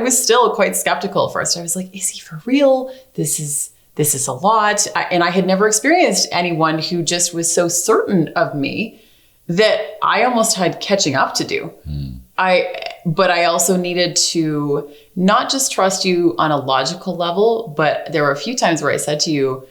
was still quite skeptical first. I was like, is he for real? This is a lot. And I had never experienced anyone who just was so certain of me that I almost had catching up to do. But I also needed to not just trust you on a logical level, but there were a few times where I said to you,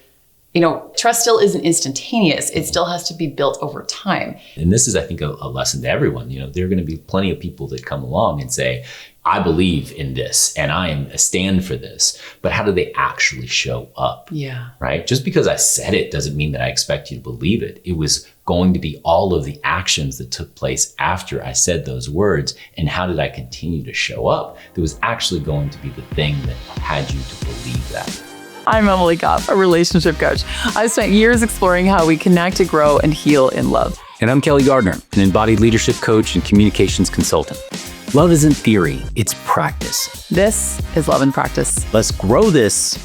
trust still isn't instantaneous. It still has to be built over time. And this is, I think, a lesson to everyone. There are going to be plenty of people that come along and say, I believe in this and I am a stand for this, but how do they actually show up? Yeah. Right? Just because I said it doesn't mean that I expect you to believe it. It was going to be all of the actions that took place after I said those words. And how did I continue to show up? That was actually going to be the thing that had you to believe that. I'm Emily Goff, a relationship coach. I've spent years exploring how we connect to grow and heal in love. And I'm Kelly Gardner, an embodied leadership coach and communications consultant. Love isn't theory, it's practice. This is Love in Practice. Let's grow this.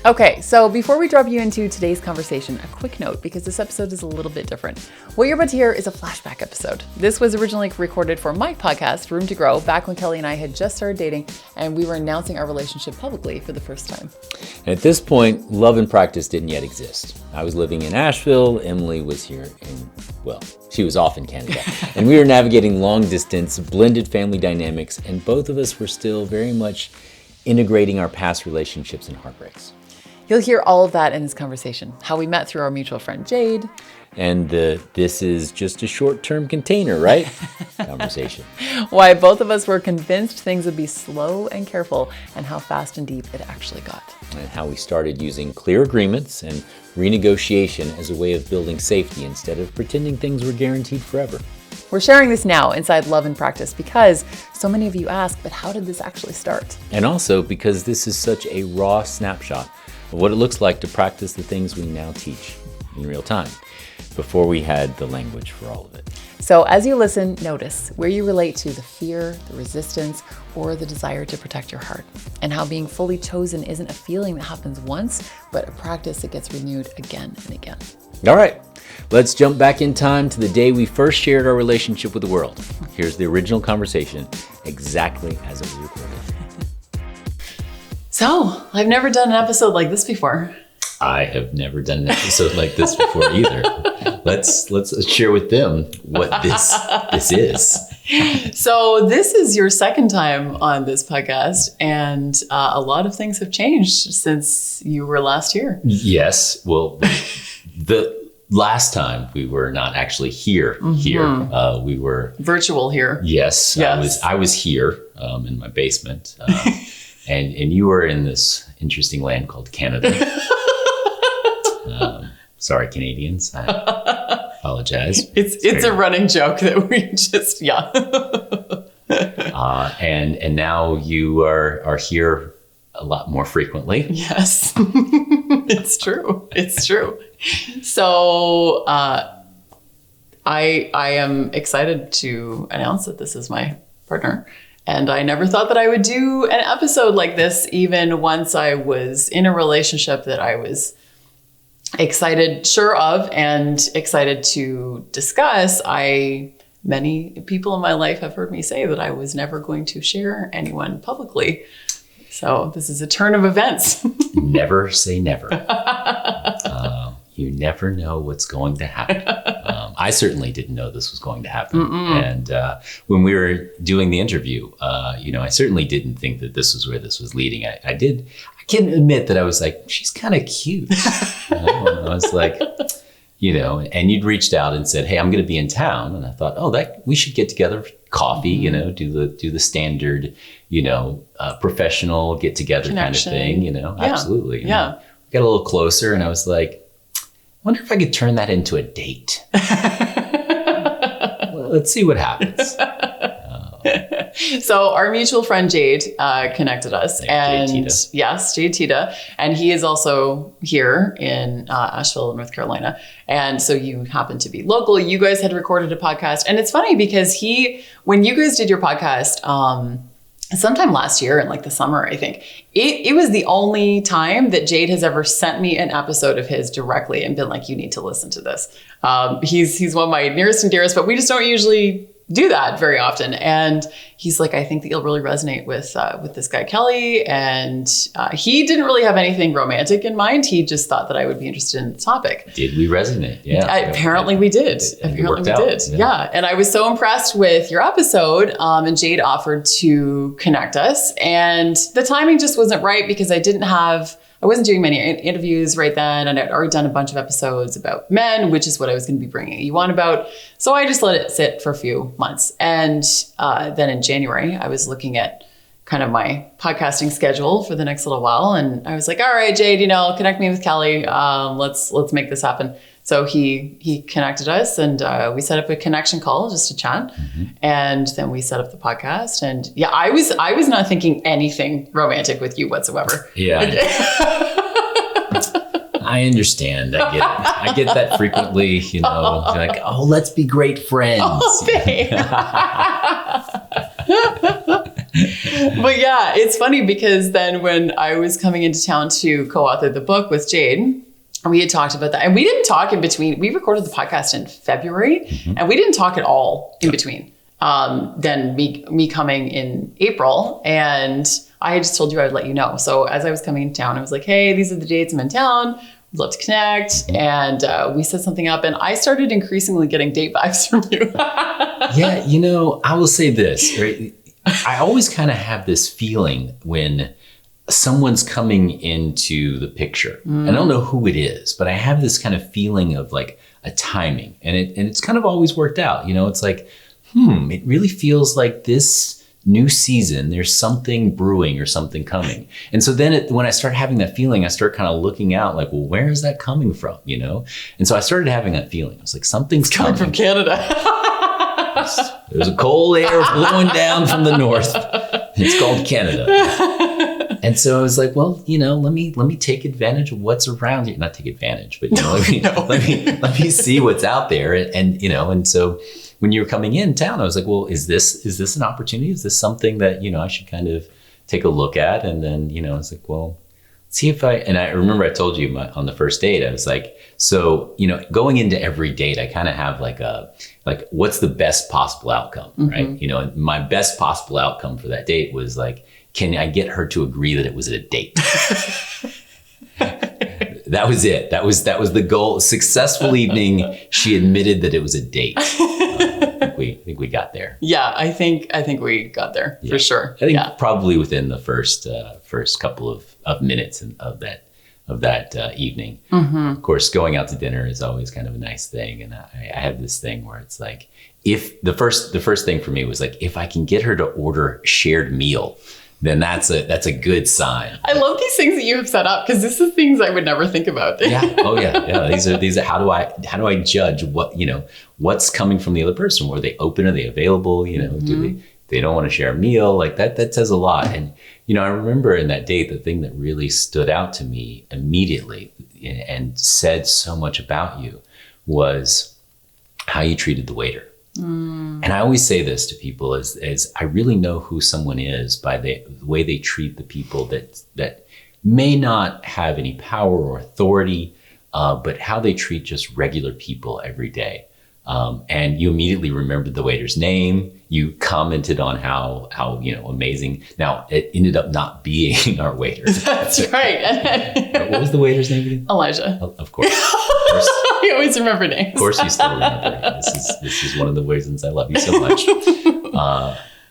Okay, so before we drop you into today's conversation, a quick note, because this episode is a little bit different. What you're about to hear is a flashback episode. This was originally recorded for my podcast, Room to Grow, back when Kelly and I had just started dating, and we were announcing our relationship publicly for the first time. And at this point, Love in Practice didn't yet exist. I was living in Asheville, Emily was here she was off in Canada. And we were navigating long distance, blended family dynamics, and both of us were still very much integrating our past relationships and heartbreaks. You'll hear all of that in this conversation. How we met through our mutual friend, Jade. And this is just a short-term container, right? Conversation. Why both of us were convinced things would be slow and careful, and how fast and deep it actually got. And how we started using clear agreements and renegotiation as a way of building safety instead of pretending things were guaranteed forever. We're sharing this now inside Love in Practice because so many of you ask, but how did this actually start? And also because this is such a raw snapshot of what it looks like to practice the things we now teach in real time, before we had the language for all of it. So as you listen, notice where you relate to the fear, the resistance, or the desire to protect your heart, and how being fully chosen isn't a feeling that happens once, but a practice that gets renewed again and again. All right, let's jump back in time to the day we first shared our relationship with the world. Here's the original conversation, exactly as it was recorded. So, I've never done an episode like this before. I have never done an episode like this before either. Let's share with them what this is. So this is your second time on this podcast, and a lot of things have changed since you were last here. Yes. Well, the last time we were not actually here. We were virtual here. Yes. I was here in my basement, and you were in this interesting land called Canada. Sorry, Canadians. I apologize. It's a running joke that we just, and now you are here a lot more frequently. Yes, it's true. It's true. So I am excited to announce that this is my partner. And I never thought that I would do an episode like this, even once I was in a relationship that I was sure of and excited to discuss. Many people in my life have heard me say that I was never going to share anyone publicly. So this is a turn of events. Never say never. You never know what's going to happen. I certainly didn't know this was going to happen. And when we were doing the interview, I certainly didn't think that this was where this was leading. I can admit that I was like, she's kind of cute. And I was like, and you'd reached out and said, hey, I'm going to be in town. And I thought, we should get together for coffee, do the standard, professional get together connection kind of thing, Absolutely. Yeah. We got a little closer and I was like, I wonder if I could turn that into a date. Well, let's see what happens. So our mutual friend Jade connected us, and Jade Tita. Yes, Jade Tita, and he is also here in Asheville, North Carolina. And so you happen to be local. You guys had recorded a podcast, and it's funny because when you guys did your podcast, sometime last year in like the summer, I think, it was the only time that Jade has ever sent me an episode of his directly and been like, you need to listen to this. He's one of my nearest and dearest, but we just don't usually do that very often. And he's like, I think that you'll really resonate with this guy, Kelly. And he didn't really have anything romantic in mind. He just thought that I would be interested in the topic. Did we resonate? Yeah. Apparently we did. Apparently we did. Yeah. And I was so impressed with your episode. And Jade offered to connect us. And the timing just wasn't right because I wasn't doing many interviews right then, and I'd already done a bunch of episodes about men, which is what I was going to be bringing you on about. So I just let it sit for a few months. And then in January, I was looking at kind of my podcasting schedule for the next little while. And I was like, all right, Jade, connect me with Kelly. Let's make this happen. So he connected us, and we set up a connection call just to chat. And then we set up the podcast. And yeah, I was not thinking anything romantic with you whatsoever. Yeah. I understand. I get it. I get that frequently, like, oh, let's be great friends. Oh, but yeah, it's funny because then when I was coming into town to co-author the book with Jade, we had talked about that, and we didn't talk in between. We recorded the podcast in February, and we didn't talk at all in between. Then me coming in April, and I had just told you I would let you know. So as I was coming into town, I was like, hey, these are the dates I'm in town. I'd love to connect. And we set something up, and I started increasingly getting date vibes from you. Yeah, I will say this, right? I always kind of have this feeling when someone's coming into the picture. I don't know who it is, but I have this kind of feeling of like a timing, and it's kind of always worked out. It's like, it really feels like this new season, there's something brewing or something coming. And so then when I start having that feeling, I start kind of looking out like, well, where is that coming from? And so I started having that feeling. I was like, something's coming from Canada. There's a cold air blowing down from the north. It's called Canada. And so I was like, well, let me take advantage of what's around here. Not take advantage, but let me see what's out there. And so when you were coming in town, I was like, well, is this an opportunity? Is this something that, I should kind of take a look at? And then, I was like, well, see if and I remember I told you on the first date, I was like, so, going into every date, I kind of have like what's the best possible outcome, right? And my best possible outcome for that date was like, can I get her to agree that it was a date? That was it. That was the goal. Successful evening. She admitted that it was a date. I think we got there. Yeah, I think we got there for sure. I think probably within the first couple of minutes of that evening. Of course, going out to dinner is always kind of a nice thing, and I have this thing where it's like, if the first thing for me was like, if I can get her to order shared meal, then that's a good sign. I love these things that you have set up, because this is things I would never think about. Yeah. Oh yeah. These are how do I judge what, what's coming from the other person? Were they open? Are they available? Do they don't want to share a meal? Like that says a lot. And I remember in that date, the thing that really stood out to me immediately and said so much about you was how you treated the waiter. And I always say this to people as I really know who someone is by the way they treat the people that may not have any power or authority, but how they treat just regular people every day. And you immediately remembered the waiter's name. You commented on how amazing. Now it ended up not being our waiter. That's right. What was the waiter's name again? Elijah. Of course. I always remember names. Of course you still remember. This is one of the reasons I love you so much.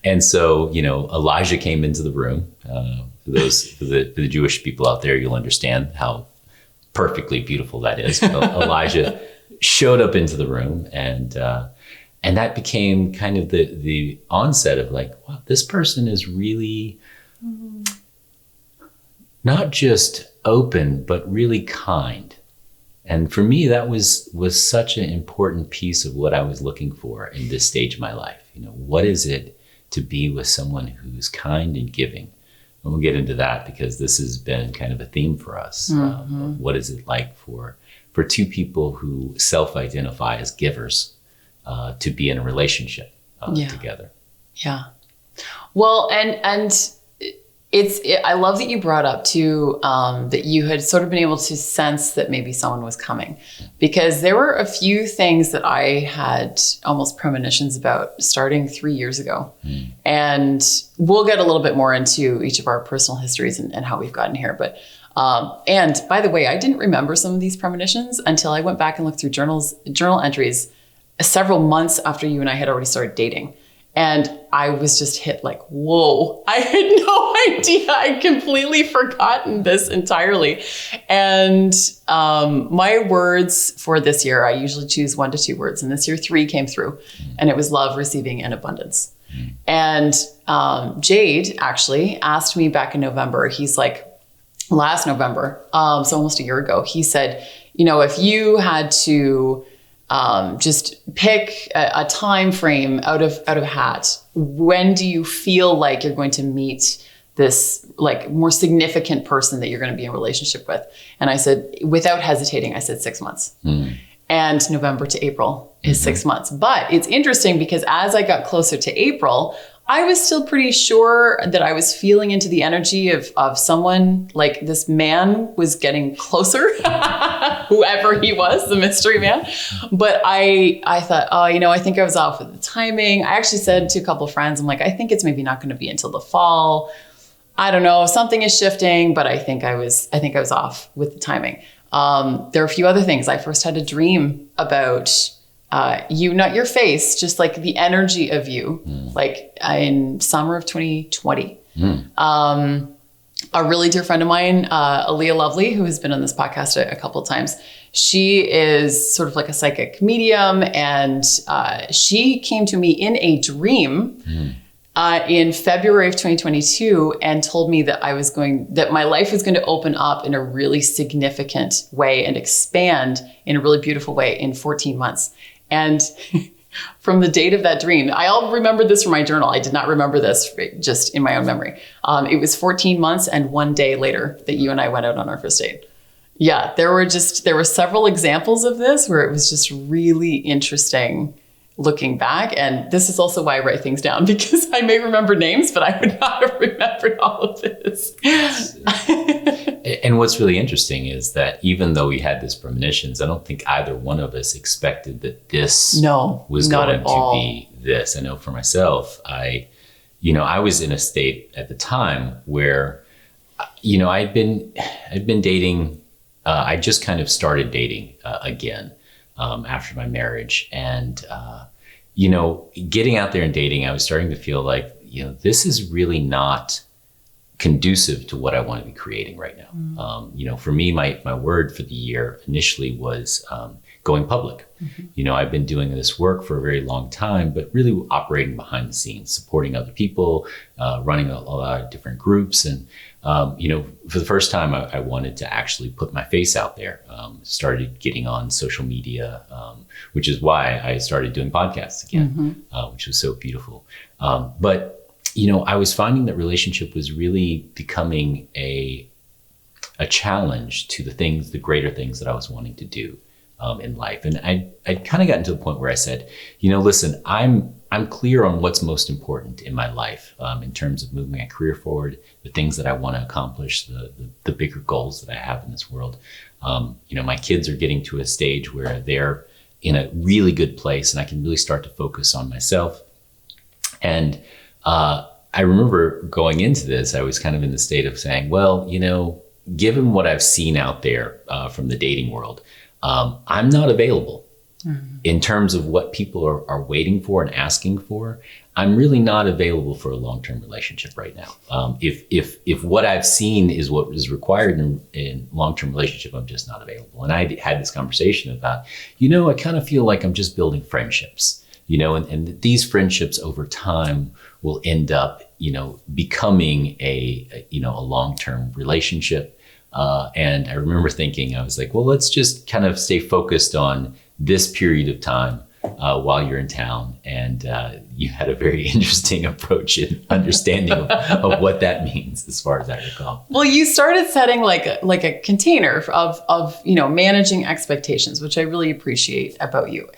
And so, Elijah came into the room. For the Jewish people out there, you'll understand how perfectly beautiful that is. Elijah showed up into the room, and that became kind of the onset of like, wow, this person is really not just open, but really kind. And for me, that was such an important piece of what I was looking for in this stage of my life. What is it to be with someone who's kind and giving? And we'll get into that because this has been kind of a theme for us. What is it like for two people who self-identify as givers to be in a relationship together? Yeah. Well, and I love that you brought up too, that you had sort of been able to sense that maybe someone was coming, because there were a few things that I had almost premonitions about starting 3 years ago. And we'll get a little bit more into each of our personal histories and how we've gotten here. But, and by the way, I didn't remember some of these premonitions until I went back and looked through journal entries several months after you and I had already started dating. And I was just hit like, whoa, I had no idea. I'd completely forgotten this entirely. And my words for this year, I usually choose 1 to 2 words. And this year 3 came through. And it was love, receiving, and abundance. And Jade actually asked me back in November, he's like, last November, so almost a year ago, he said, if you had to just pick a time frame out of a hat, when do you feel like you're going to meet this like more significant person that you're going to be in a relationship with? And I said, without hesitating, I said 6 months. And November to April is 6 months. But it's interesting because as I got closer to April, I was still pretty sure that I was feeling into the energy of someone, like this man was getting closer, whoever he was, the mystery man. But I thought, I think I was off with the timing. I actually said to a couple of friends, I'm like, I think it's maybe not going to be until the fall. I don't know, something is shifting, but I think I was off with the timing. There are a few other things. I first had a dream about you, not your face, just like the energy of you, like in summer of 2020. A really dear friend of mine, Aaliyah Lovely, who has been on this podcast a couple of times, she is sort of like a psychic medium. And she came to me in a dream in February of 2022 and told me that that my life was going to open up in a really significant way and expand in a really beautiful way in 14 months. And from the date of that dream, I'll remember this from my journal. I did not remember this just in my own memory. It was 14 months and 1 day later that you and I went out on our first date. Yeah, there were several examples of this where it was just really interesting looking back. And this is also why I write things down, because I may remember names, but I would not have remembered all of this. And what's really interesting is that even though we had these premonitions, I don't think either one of us expected that this was going to be this. I know for myself, I was in a state at the time where, I'd been dating. I just kind of started dating again after my marriage, and getting out there and dating, I was starting to feel like this is really not conducive to what I want to be creating right now. For me, my word for the year initially was going public. I've been doing this work for a very long time, but really operating behind the scenes, supporting other people, running a lot of different groups. And, for the first time, I wanted to actually put my face out there, started getting on social media, which is why I started doing podcasts again, which was so beautiful. But I was finding that relationship was really becoming a challenge to the greater things that I was wanting to do in life. And I kind of gotten to the point where I said, listen, I'm clear on what's most important in my life in terms of moving my career forward, the things that I want to accomplish, the bigger goals that I have in this world. My kids are getting to a stage where they're in a really good place and I can really start to focus on myself. And I remember going into this, I was kind of in the state of saying, well, given what I've seen out there from the dating world, I'm not available in terms of what people are waiting for and asking for. I'm really not available for a long-term relationship right now. If what I've seen is what is required in long-term relationship, I'm just not available. And I had this conversation about, I kind of feel like I'm just building friendships, and these friendships over time will end up, becoming a long-term relationship. And I remember thinking, I was like, well, let's just kind of stay focused on this period of time while you're in town. And you had a very interesting approach in understanding of what that means, as far as I recall. Well, you started setting like a container of managing expectations, which I really appreciate about you.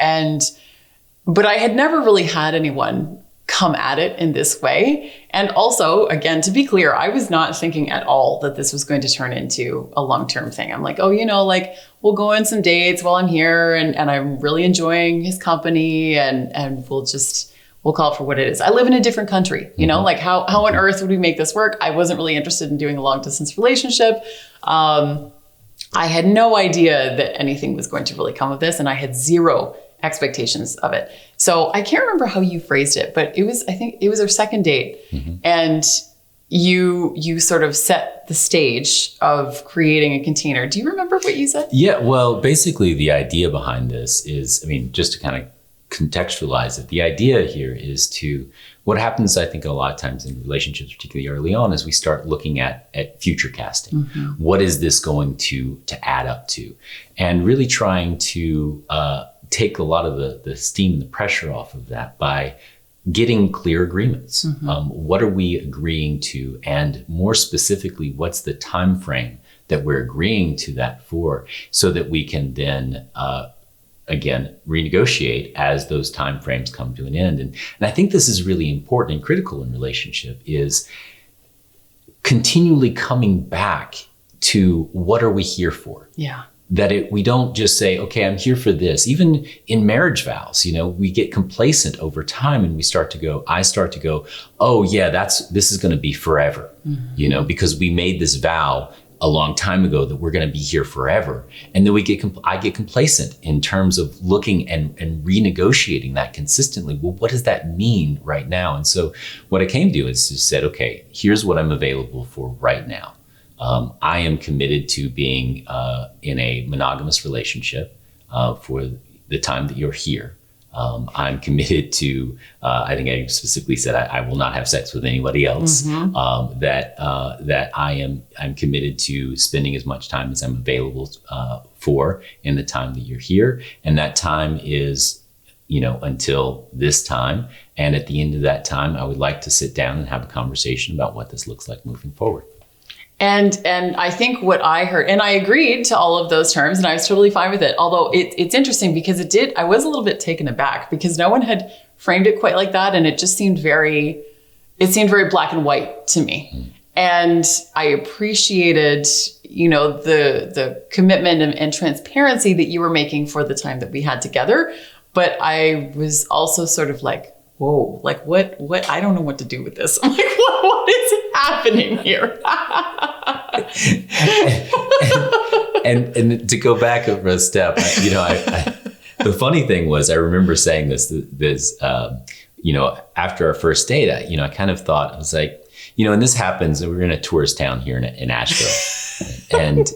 But I had never really had anyone come at it in this way. And also, again, to be clear, I was not thinking at all that this was going to turn into a long-term thing. I'm like, oh, like we'll go on some dates while I'm here and I'm really enjoying his company and we'll call it for what it is. I live in a different country, like how on earth would we make this work? I wasn't really interested in doing a long distance relationship. I had no idea that anything was going to really come of this, and I had zero expectations of it. So I can't remember how you phrased it, but I think it was our second date, and you sort of set the stage of creating a container. Do you remember what you said? Yeah, well, basically the idea behind this is, just to kind of contextualize it, the idea here is what happens, I think, a lot of times in relationships, particularly early on, is we start looking at future casting. What is this going to add up to? And really trying to take a lot of the steam and the pressure off of that by getting clear agreements. What are we agreeing to? And more specifically, what's the time frame that we're agreeing to that for, so that we can then again, renegotiate as those timeframes come to an end. And I think this is really important and critical in relationship, is continually coming back to what are we here for? Yeah. That we don't just say, okay, I'm here for this. Even in marriage vows, we get complacent over time and I start to go, oh yeah, this is going to be forever, because we made this vow a long time ago that we're going to be here forever. And then I get complacent in terms of looking and renegotiating that consistently. Well, what does that mean right now? And so what I came to is just said, okay, here's what I'm available for right now. I am committed to being in a monogamous relationship for the time that you're here. I'm committed to, I think I specifically said I will not have sex with anybody else. That I'm committed to spending as much time as I'm available for in the time that you're here. And that time is, until this time. And at the end of that time, I would like to sit down and have a conversation about what this looks like moving forward. And I think what I heard, and I agreed to all of those terms and I was totally fine with it. Although it's interesting because I was a little bit taken aback because no one had framed it quite like that. And it just seemed very black and white to me. And I appreciated, the commitment and transparency that you were making for the time that we had together. But I was also sort of like, whoa, like what, I don't know what to do with this. I'm like, what is happening here? and to go back over a step, the funny thing was, I remember saying this, after our first date, I kind of thought, I was like, and this happens, we're in a tourist town here in Asheville. And,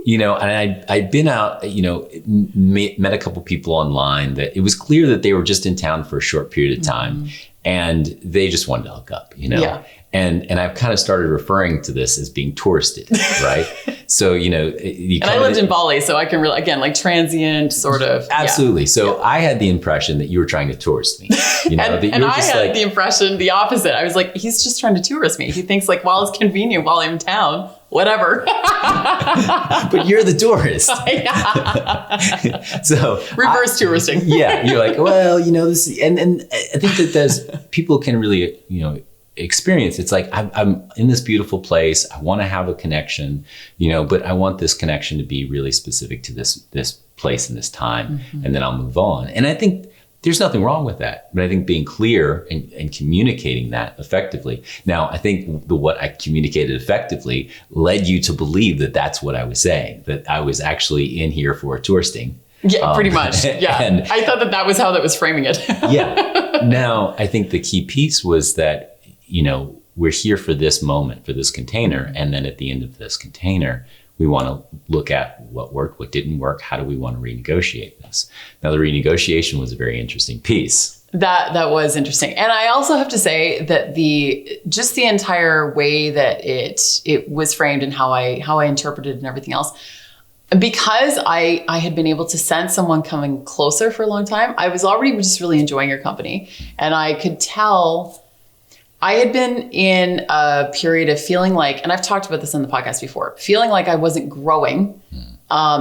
and I'd been out, met a couple people online that it was clear that they were just in town for a short period of time and they just wanted to hook up, Yeah. And I've kind of started referring to this as being touristed, right? So, and I lived in Bali, so I can really, again, like transient sort of. Absolutely. Yeah. So I had the impression that you were trying to tourist me. And I had the impression, the opposite. I was like, he's just trying to tourist me. He thinks like, while it's convenient while I'm in town, whatever. But you're the tourist. So reverse touristing. Yeah. You're like, well, this, and I think that people can really, experience. It's like, I'm in this beautiful place. I want to have a connection, but I want this connection to be really specific to this place and this time. And then I'll move on. And I think there's nothing wrong with that. But I think being clear and communicating that effectively. Now, I think what I communicated effectively led you to believe that that's what I was saying, that I was actually in here for touristing. Yeah, pretty much. Yeah. And I thought that was how that was framing it. Yeah. Now, I think the key piece was that, we're here for this moment, for this container. And then at the end of this container, we want to look at what worked, what didn't work. How do we want to renegotiate this? Now, the renegotiation was a very interesting piece. That was interesting. And I also have to say that the entire way that it was framed and how I interpreted it and everything else, because I had been able to sense someone coming closer for a long time, I was already just really enjoying your company. And I could tell I had been in a period of feeling like, and I've talked about this on the podcast before, feeling like I wasn't growing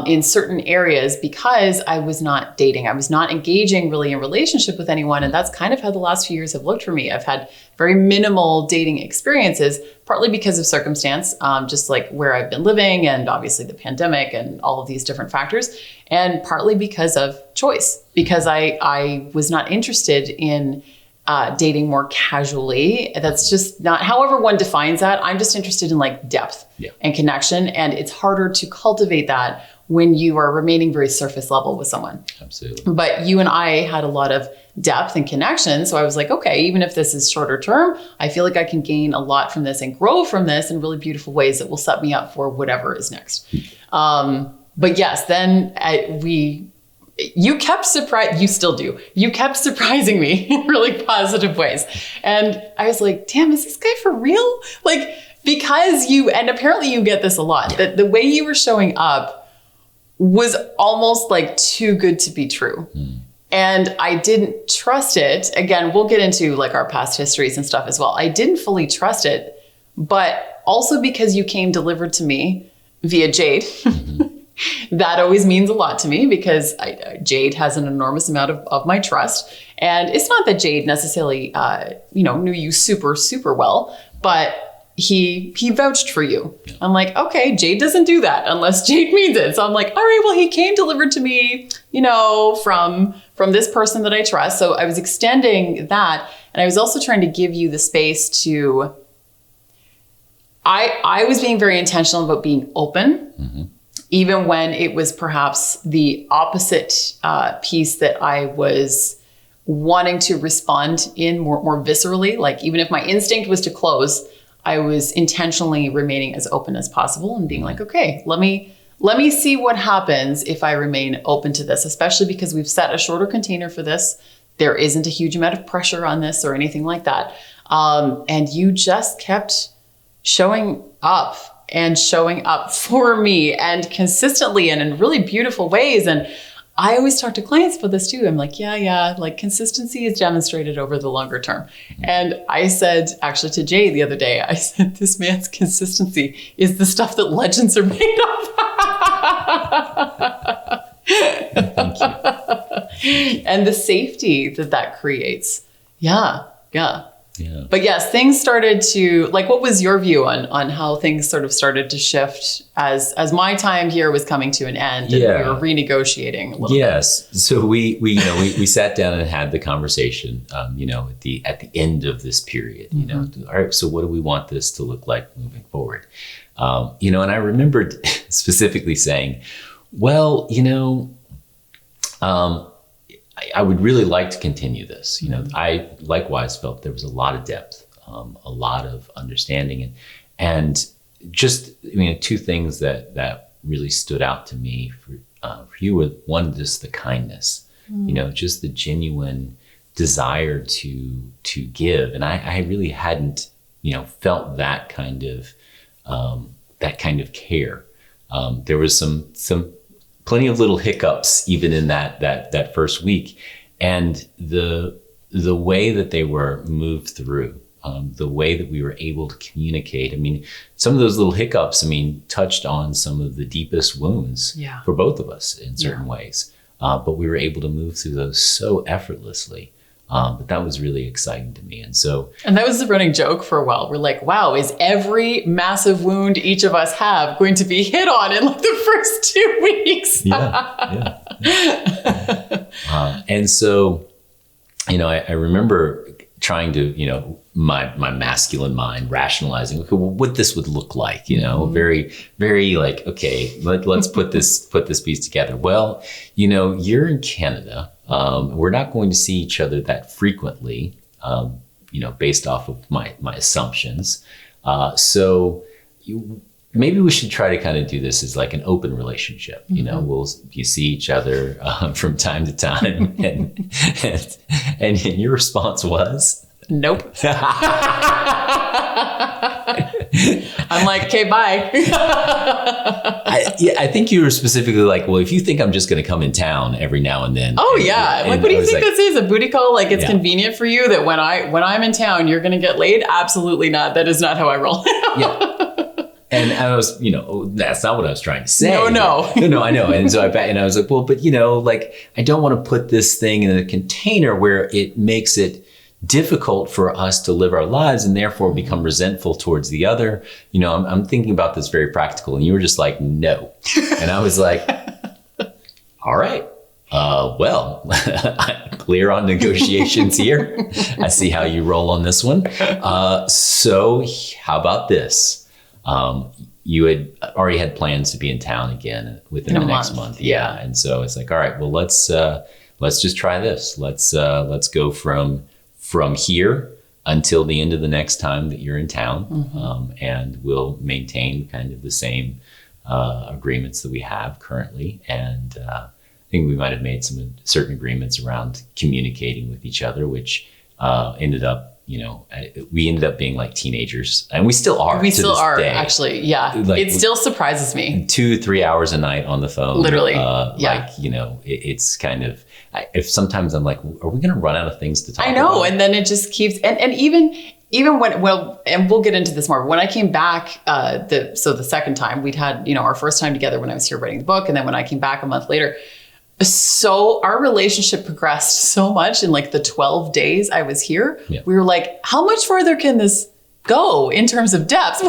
in certain areas because I was not dating. I was not engaging really in relationship with anyone. And that's kind of how the last few years have looked for me. I've had very minimal dating experiences, partly because of circumstance, just like where I've been living and obviously the pandemic and all of these different factors, and partly because of choice, because I was not interested in dating more casually. That's just not, however one defines that. I'm just interested in like depth and connection. And it's harder to cultivate that when you are remaining very surface level with someone. Absolutely. But you and I had a lot of depth and connection. So I was like, okay, even if this is shorter term, I feel like I can gain a lot from this and grow from this in really beautiful ways that will set me up for whatever is next. But yes, then you kept you still do. You kept surprising me in really positive ways. And I was like, damn, is this guy for real? Like, because and apparently you get this a lot, that the way you were showing up was almost like too good to be true. And I didn't trust it. Again, we'll get into like our past histories and stuff as well. I didn't fully trust it, but also because you came delivered to me via Jade. That always means a lot to me because Jade has an enormous amount of my trust. And it's not that Jade necessarily, knew you super, super well, but he vouched for you. Yeah. I'm like, okay, Jade doesn't do that unless Jade means it. So I'm like, all right, well, he came delivered to me, from this person that I trust. So I was extending that. And I was also trying to give you the space to, I was being very intentional about being open, even when it was perhaps the opposite piece that I was wanting to respond in more viscerally. Like even if my instinct was to close, I was intentionally remaining as open as possible and being like, okay, let me see what happens if I remain open to this, especially because we've set a shorter container for this. There isn't a huge amount of pressure on this or anything like that. And you just kept showing up for me and consistently and in really beautiful ways. And I always talk to clients about this too. I'm like, yeah, like consistency is demonstrated over the longer term. And I said, actually to Jay the other day, I said, this man's consistency is the stuff that legends are made of. Thank you. And the safety that creates. Yeah. But yes, things started to, like, what was your view on how things sort of started to shift as my time here was coming to an end and we were renegotiating a little bit? Yes. So we sat down and had the conversation, at the end of this period, all right, so what do we want this to look like moving forward? And I remembered specifically saying, well, I would really like to continue this. I likewise felt there was a lot of depth, a lot of understanding, and just two things that really stood out to me for you were one, just the kindness, just the genuine desire to give, and I really hadn't felt that kind of care. There was some plenty of little hiccups even in that first week, and the way that they were moved through, the way that we were able to communicate. I mean, some of those little hiccups, touched on some of the deepest wounds for both of us in certain ways, but we were able to move through those so effortlessly. But that was really exciting to me. And that was the running joke for a while. We're like, wow, is every massive wound each of us have going to be hit on in like the first 2 weeks? Yeah. And so, I remember trying to, my masculine mind rationalizing, okay, well, what this would look like, very, very like, okay, let's put this piece together. Well, you're in Canada. We're not going to see each other that frequently, based off of my assumptions. So maybe we should try to kind of do this as like an open relationship. You see each other from time to time, and your response was, nope. I'm like, okay, bye. I think you were specifically like, well, if you think I'm just going to come in town every now and then. Oh, yeah. Like, what do you think this is? A booty call? Like, it's convenient for you that when I'm in town, you're going to get laid? Absolutely not. That is not how I roll. And I was, that's not what I was trying to say. No. No, I know. And so I was like, well, but like, I don't want to put this thing in a container where it makes it difficult for us to live our lives and therefore become resentful towards the other. I'm thinking about this very practical, and you were just like, no. And I was like, all right. Well, clear on negotiations here. I see how you roll on this one. So how about this? You had already had plans to be in town again within the next month. Yeah. And so it's like, all right, well, let's just try this. Let's go from here until the end of the next time that you're in town. And we'll maintain kind of the same agreements that we have currently. And I think we might have made some certain agreements around communicating with each other, which ended up, we ended up being like teenagers, and we still are. We still are, day. actually. Yeah. Like, it still surprises me. 2-3 hours a night on the phone. Literally. Yeah. Like, it's kind of, if sometimes I'm like, are we going to run out of things to talk about? I know. And then it just keeps, and even when, and we'll get into this more, when I came back, the second time we'd had, our first time together when I was here writing the book. And then when I came back a month later, so our relationship progressed so much in like the 12 days I was here. Yeah. We were like, how much further can this go in terms of depth?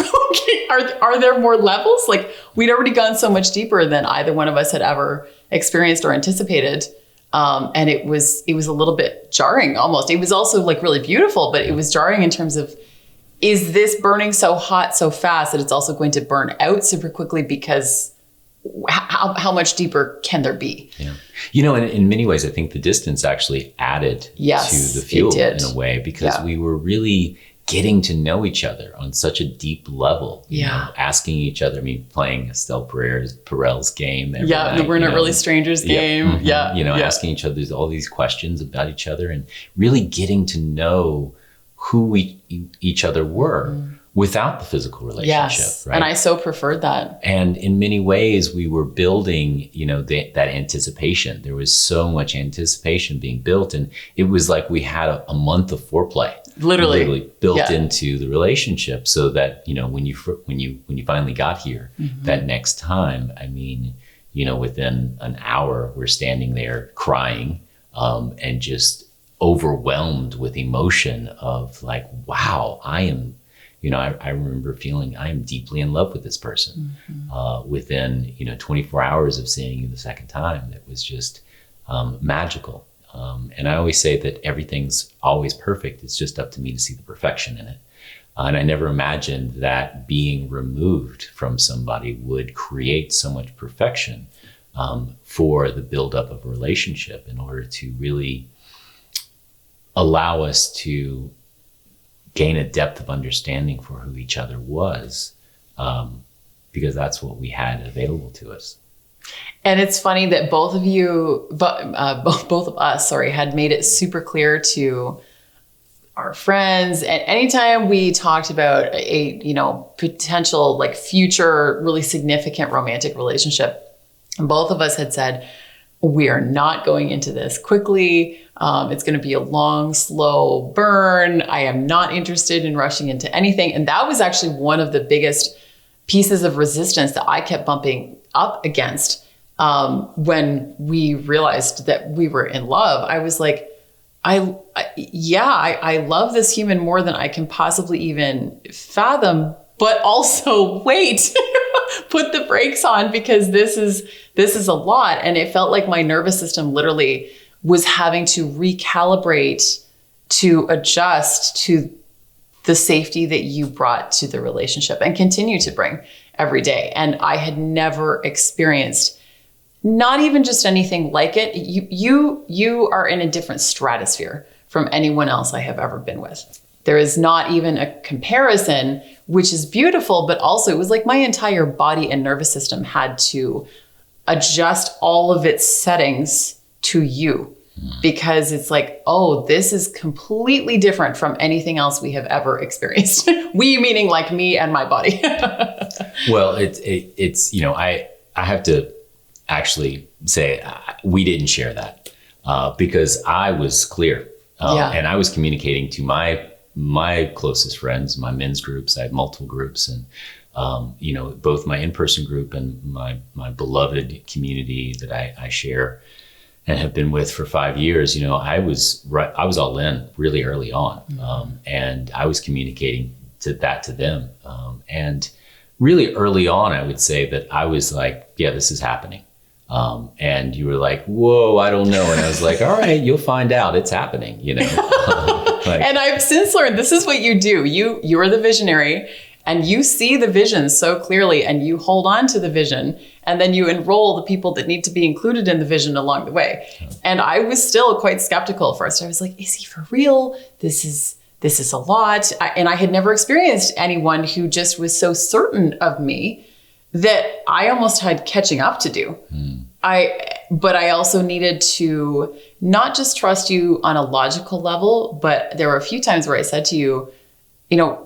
Are there more levels? Like, we'd already gone so much deeper than either one of us had ever experienced or anticipated. And it was a little bit jarring almost. It was also like really beautiful, but it was jarring in terms of, is this burning so hot so fast that it's also going to burn out super quickly? Because how much deeper can there be? Yeah. In many ways, I think the distance actually added to the fuel in a way, because we were really getting to know each other on such a deep level, asking each other, playing Estelle Perel's game every night, we're not really strangers game. Asking each other all these questions about each other and really getting to know who each other were. Without the physical relationship, yes. Right? And I so preferred that. And in many ways, we were building, that anticipation. There was so much anticipation being built, and it was like we had a month of foreplay, literally built into the relationship, so that when you finally got here, that next time, within an hour, we're standing there crying, and just overwhelmed with emotion of like, wow, I am. I remember feeling I am deeply in love with this person within, 24 hours of seeing you the second time. It was just magical. And I always say that everything's always perfect. It's just up to me to see the perfection in it. And I never imagined that being removed from somebody would create so much perfection for the buildup of a relationship, in order to really allow us to gain a depth of understanding for who each other was, because that's what we had available to us. And it's funny that both of us, had made it super clear to our friends. And anytime we talked about a, potential like future really significant romantic relationship, both of us had said, we are not going into this quickly. It's going to be a long, slow burn. I am not interested in rushing into anything. And that was actually one of the biggest pieces of resistance that I kept bumping up against when we realized that we were in love. I was like, I love this human more than I can possibly even fathom, but also wait, put the brakes on, because this is a lot. And it felt like my nervous system literally was having to recalibrate to adjust to the safety that you brought to the relationship and continue to bring every day. And I had never experienced not even just anything like it. You are in a different stratosphere from anyone else I have ever been with. There is not even a comparison, which is beautiful, but also it was like my entire body and nervous system had to adjust all of its settings to you, because it's like, oh, this is completely different from anything else we have ever experienced. We meaning like me and my body. Well, it's I have to actually say we didn't share that because I was clear and I was communicating to my my closest friends, my men's groups. I have multiple groups, and both my in-person group and my beloved community that I share and have been with for 5 years. I was all in really early on, and I was communicating to them, and really early on, I would say that I was like, yeah, this is happening. And you were like, whoa, I don't know. And I was like, all right, you'll find out, it's happening, And I've since learned this is what you do. You are the visionary, and you see the vision so clearly, and you hold on to the vision, and then you enroll the people that need to be included in the vision along the way. And I was still quite skeptical at first. I was like, is he for real? This is a lot. And I had never experienced anyone who just was so certain of me that I almost had catching up to do. But I also needed to not just trust you on a logical level, but there were a few times where I said to you,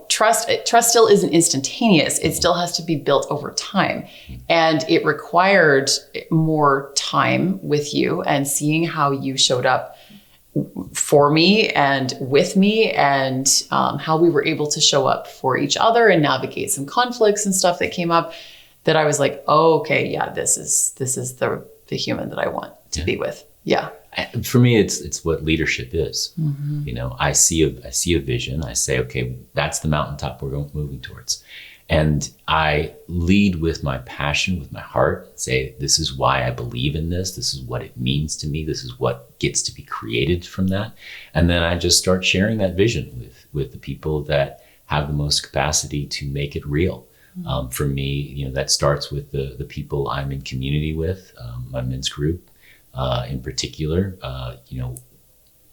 trust still isn't instantaneous. It still has to be built over time. And it required more time with you and seeing how you showed up for me and with me, and how we were able to show up for each other and navigate some conflicts and stuff that came up, that I was like, oh, okay, yeah, this is the human that I want to be with. Yeah. For me, it's what leadership is. I see a vision. I say, okay, that's the mountaintop we're moving towards. And I lead with my passion, with my heart, say, this is why I believe in this. This is what it means to me. This is what gets to be created from that. And then I just start sharing that vision with the people that have the most capacity to make it real. For me, that starts with the people I'm in community with, my men's group in particular,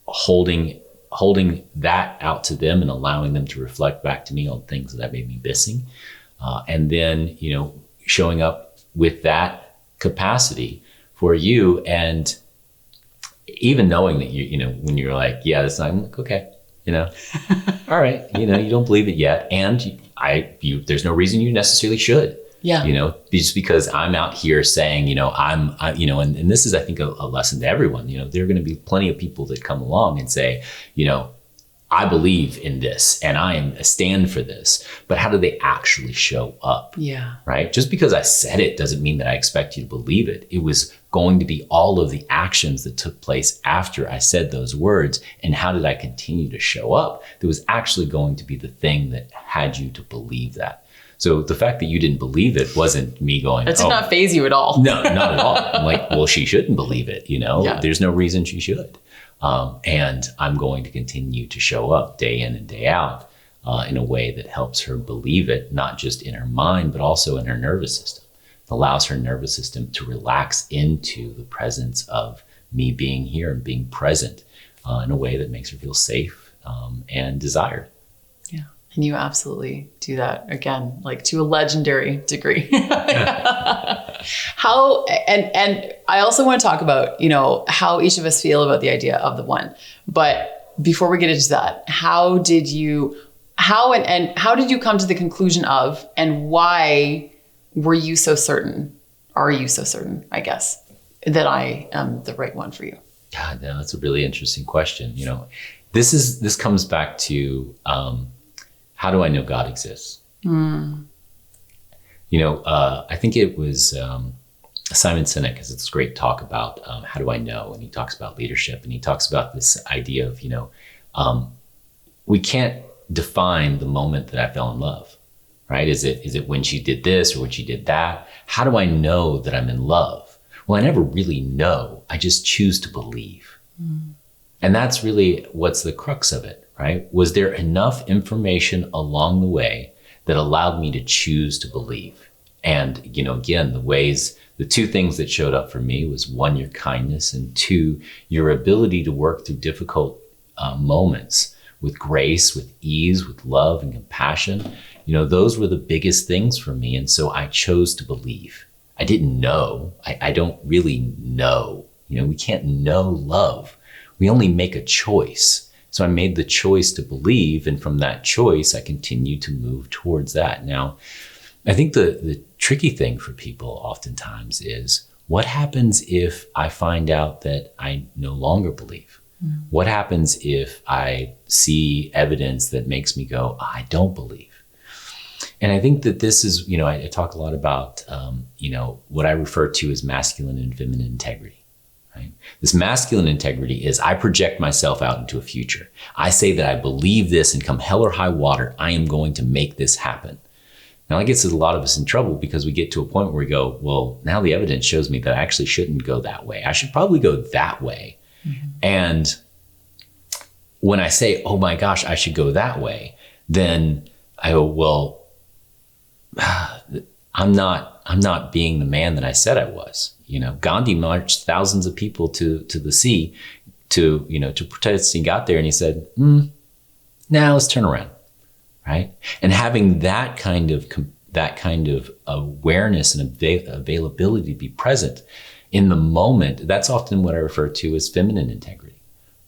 holding that out to them and allowing them to reflect back to me on things that may be missing. And then, showing up with that capacity for you, and even knowing that when you're like, yeah, that's not, I'm like, okay, all right, you don't believe it yet. And there's no reason you necessarily should. Yeah. Just because I'm out here saying, and this is, I think, a lesson to everyone. There are going to be plenty of people that come along and say, I believe in this and I am a stand for this, but how do they actually show up? Yeah. Right. Just because I said it doesn't mean that I expect you to believe it. It was going to be all of the actions that took place after I said those words. And how did I continue to show up? That was actually going to be the thing that had you to believe that. So the fact that you didn't believe it wasn't me going, that did not faze you at all. No, not at all. I'm like, well, she shouldn't believe it. Yeah. There's no reason she should. And I'm going to continue to show up day in and day out in a way that helps her believe it, not just in her mind, but also in her nervous system. It allows her nervous system to relax into the presence of me being here and being present in a way that makes her feel safe and desired. Yeah. And you absolutely do that, again, like to a legendary degree. How, and I also want to talk about, how each of us feel about the idea of the one. But before we get into that, how did you come to the conclusion of, and why were you so certain, are you so certain, I guess, that I am the right one for you? God, no, that's a really interesting question. This comes back to, how do I know God exists? I think it was Simon Sinek has this great talk about how do I know? And he talks about leadership, and he talks about this idea of, we can't define the moment that I fell in love, right? Is it when she did this or when she did that? How do I know that I'm in love? Well, I never really know. I just choose to believe. And that's really what's the crux of it, right? Was there enough information along the way that allowed me to choose to believe? And, again, the two things that showed up for me was, one, your kindness, and two, your ability to work through difficult moments with grace, with ease, with love and compassion. Those were the biggest things for me. And so I chose to believe. I didn't know. I don't really know. We can't know love. We only make a choice. So I made the choice to believe. And from that choice, I continued to move towards that. Now, I think the tricky thing for people oftentimes is, what happens if I find out that I no longer believe? What happens if I see evidence that makes me go, I don't believe? And I think that this is, I talk a lot about, what I refer to as masculine and feminine integrity, right? This masculine integrity is I project myself out into a future. I say that I believe this, and come hell or high water, I am going to make this happen. Now, that gets a lot of us in trouble because we get to a point where we go, well, now the evidence shows me that I actually shouldn't go that way. I should probably go that way. Mm-hmm. And when I say, oh my gosh, I should go that way, then I go, well, I'm not being the man that I said I was. Gandhi marched thousands of people to the sea to protest. He got there and he said, now let's turn around. Right. And having that kind of awareness and availability to be present in the moment, that's often what I refer to as feminine integrity.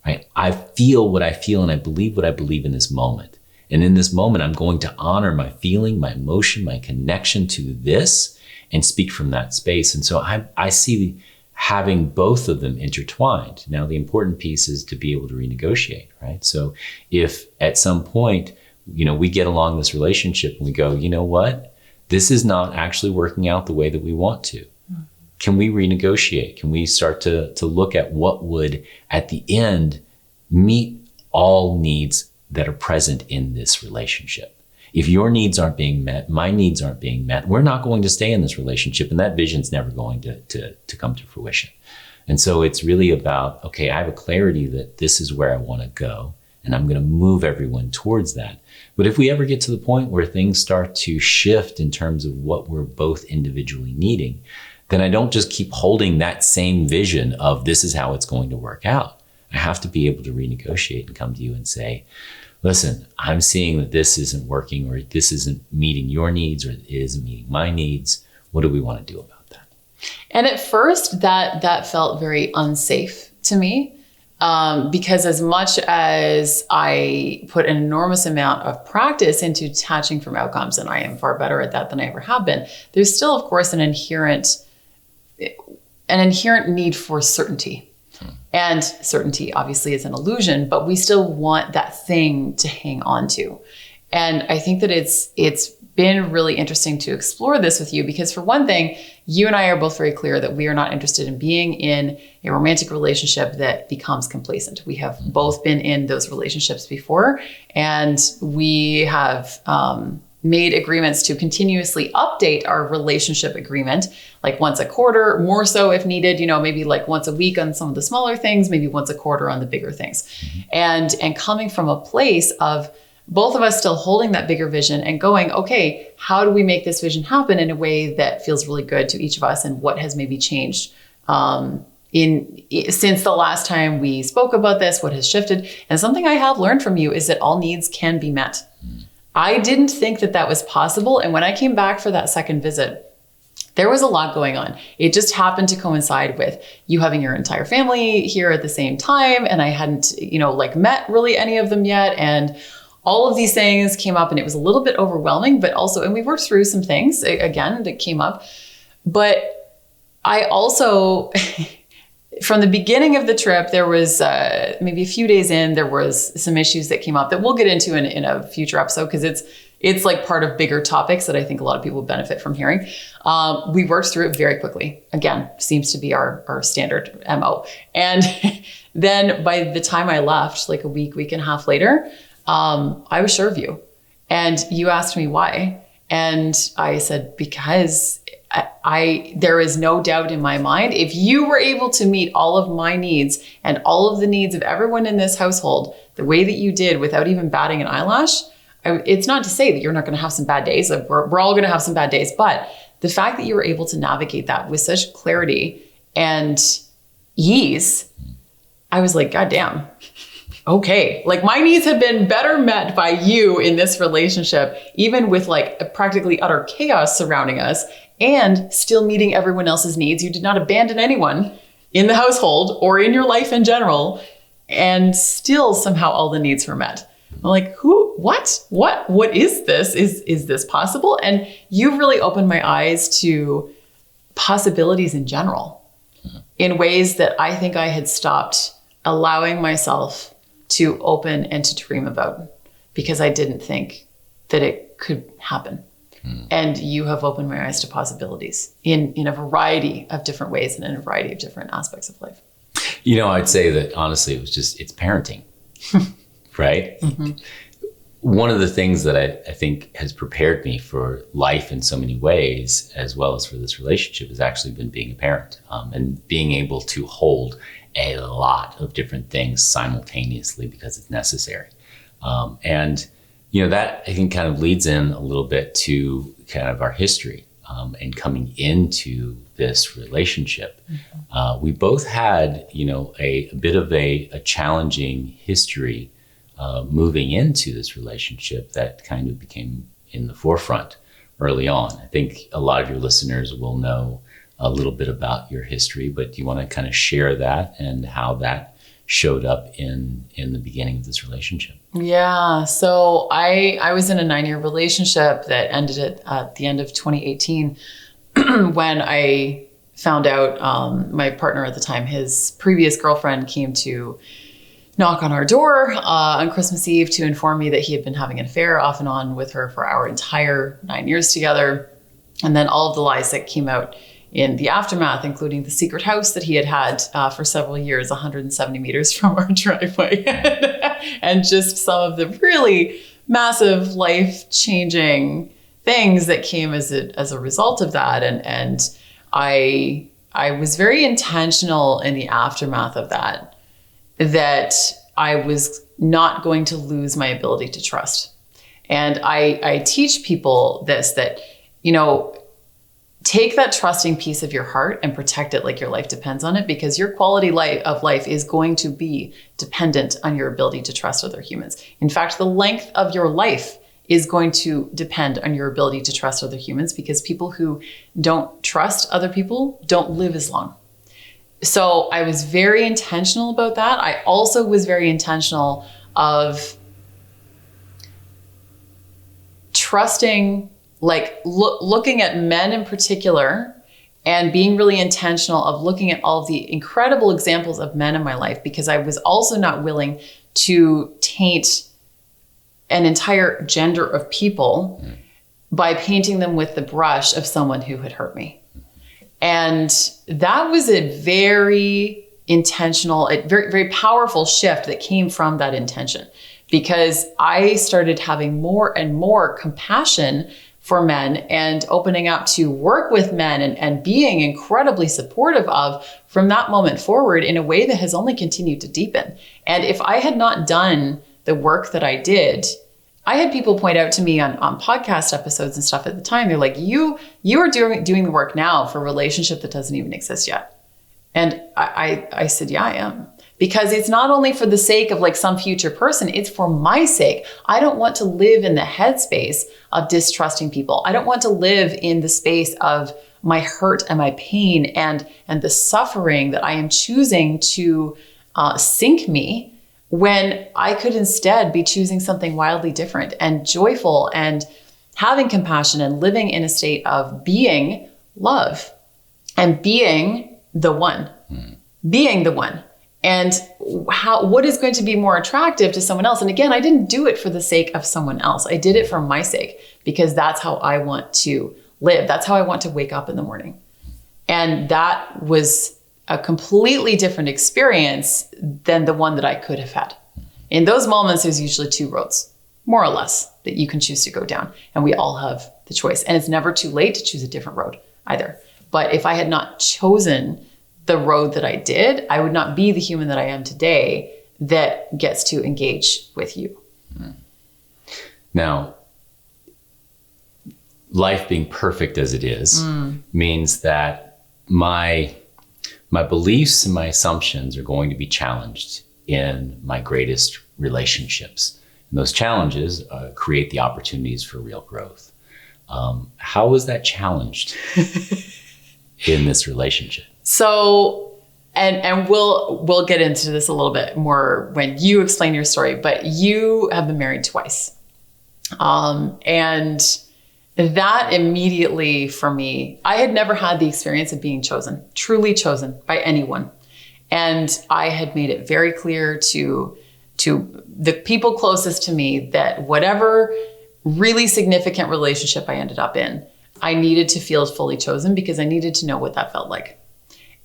Right. I feel what I feel and I believe what I believe in this moment. And in this moment, I'm going to honor my feeling, my emotion, my connection to this, and speak from that space. And so I see having both of them intertwined. Now, the important piece is to be able to renegotiate, right? So if at some point, we get along this relationship and we go, you know what? This is not actually working out the way that we want to. Mm-hmm. Can we renegotiate? Can we start to look at what would, at the end, meet all needs that are present in this relationship? If your needs aren't being met, my needs aren't being met, we're not going to stay in this relationship, and that vision's never going to come to fruition. And so it's really about, okay, I have a clarity that this is where I want to go, and I'm going to move everyone towards that. But if we ever get to the point where things start to shift in terms of what we're both individually needing, then I don't just keep holding that same vision of this is how it's going to work out. I have to be able to renegotiate and come to you and say, listen, I'm seeing that this isn't working, or this isn't meeting your needs, or it isn't meeting my needs. What do we want to do about that? And at first that felt very unsafe to me. Because as much as I put an enormous amount of practice into detaching from outcomes, and I am far better at that than I ever have been, there's still, of course, an inherent need for certainty. And certainty obviously is an illusion, but we still want that thing to hang on to. And I think that it's been really interesting to explore this with you, because for one thing, you and I are both very clear that we are not interested in being in a romantic relationship that becomes complacent. We have both been in those relationships before, and we have made agreements to continuously update our relationship agreement, like once a quarter, more so if needed, maybe like once a week on some of the smaller things, maybe once a quarter on the bigger things. Mm-hmm. And coming from a place of both of us still holding that bigger vision and going, okay, how do we make this vision happen in a way that feels really good to each of us, and what has maybe changed since the last time we spoke about this, what has shifted? And something I have learned from you is that all needs can be met. I didn't think that was possible. And when I came back for that second visit, there was a lot going on. It just happened to coincide with you having your entire family here at the same time. And I hadn't, met really any of them yet. And all of these things came up, and it was a little bit overwhelming, but also, and we worked through some things again that came up. But I also, from the beginning of the trip, there was maybe a few days in, there was some issues that came up that we'll get into in a future episode, because it's like part of bigger topics that I think a lot of people benefit from hearing. We worked through it very quickly. Again, seems to be our standard MO. And then by the time I left, like a week and a half later, I was sure of you. And you asked me why. And I said, because there is no doubt in my mind, if you were able to meet all of my needs and all of the needs of everyone in this household the way that you did without even batting an eyelash, it's not to say that you're not going to have some bad days. We're all going to have some bad days. But the fact that you were able to navigate that with such clarity and ease, I was like, God damn. Okay, like my needs have been better met by you in this relationship, even with like a practically utter chaos surrounding us, and still meeting everyone else's needs. You did not abandon anyone in the household or in your life in general, and still somehow all the needs were met. I'm like, what is this? Is this possible? And you really opened my eyes to possibilities in general, in ways that I think I had stopped allowing myself to open and to dream about, because I didn't think that it could happen. And you have opened my eyes to possibilities in a variety of different ways and in a variety of different aspects of life. I'd say that honestly, it's parenting, right? One of the things that I think has prepared me for life in so many ways, as well as for this relationship, has actually been being a parent, and being able to hold a lot of different things simultaneously because it's necessary. That I think kind of leads in a little bit to kind of our history, and coming into this relationship. We both had, a bit of a challenging history moving into this relationship that kind of became in the forefront early on. I think a lot of your listeners will know a little bit about your history, but do you want to kind of share that and how that showed up in the beginning of this relationship? Yeah. So I was in a 9-year relationship that ended at the end of 2018 when I found out my partner at the time, his previous girlfriend, came to knock on our door on Christmas Eve to inform me that he had been having an affair off and on with her for our entire 9 years together. And then all of the lies that came out in the aftermath, including the secret house that he had for several years, 170 meters from our driveway, and just some of the really massive life-changing things that came as a result of that. And I was very intentional in the aftermath of that I was not going to lose my ability to trust. And I teach people this, that, take that trusting piece of your heart and protect it like your life depends on it, because your quality of life is going to be dependent on your ability to trust other humans. In fact, the length of your life is going to depend on your ability to trust other humans, because people who don't trust other people don't live as long. So I was very intentional about that. I also was very intentional of trusting, looking at men in particular, and being really intentional of looking at all of the incredible examples of men in my life, because I was also not willing to taint an entire gender of people by painting them with the brush of someone who had hurt me. And that was a very intentional, a very, very powerful shift that came from that intention, because I started having more and more compassion for men and opening up to work with men and being incredibly supportive of from that moment forward in a way that has only continued to deepen. And if I had not done the work that I did, I had people point out to me on podcast episodes and stuff at the time. They're like, you are doing the work now for a relationship that doesn't even exist yet. And I said, yeah, I am. Because it's not only for the sake of some future person, it's for my sake. I don't want to live in the headspace of distrusting people. I don't want to live in the space of my hurt and my pain and the suffering that I am choosing to sink me, when I could instead be choosing something wildly different and joyful and having compassion and living in a state of being love and being the one, being the one. And what is going to be more attractive to someone else? And again, I didn't do it for the sake of someone else. I did it for my sake, because that's how I want to live. That's how I want to wake up in the morning. And that was a completely different experience than the one that I could have had. In those moments, there's usually two roads, more or less, that you can choose to go down. And we all have the choice. And it's never too late to choose a different road either. But if I had not chosen the road that I did, I would not be the human that I am today that gets to engage with you. Now, life being perfect as it is means that my beliefs and my assumptions are going to be challenged in my greatest relationships. And those challenges create the opportunities for real growth. How was that challenged in this relationship? So, and we'll get into this a little bit more when you explain your story, but you have been married twice. And that immediately for me, I had never had the experience of being chosen, truly chosen by anyone. And I had made it very clear to the people closest to me that whatever really significant relationship I ended up in, I needed to feel fully chosen because I needed to know what that felt like.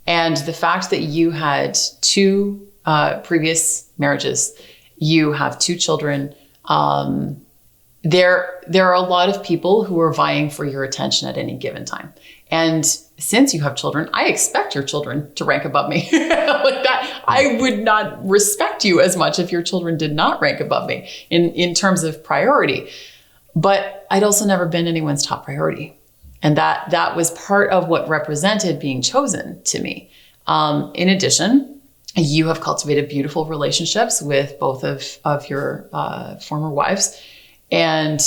And the fact that you had 2 previous marriages, you have 2 children, there are a lot of people who are vying for your attention at any given time. And since you have children, I expect your children to rank above me. Like that, I would not respect you as much if your children did not rank above me in terms of priority. But I'd also never been anyone's top priority. And that was part of what represented being chosen to me. In addition, you have cultivated beautiful relationships with both of your former wives, and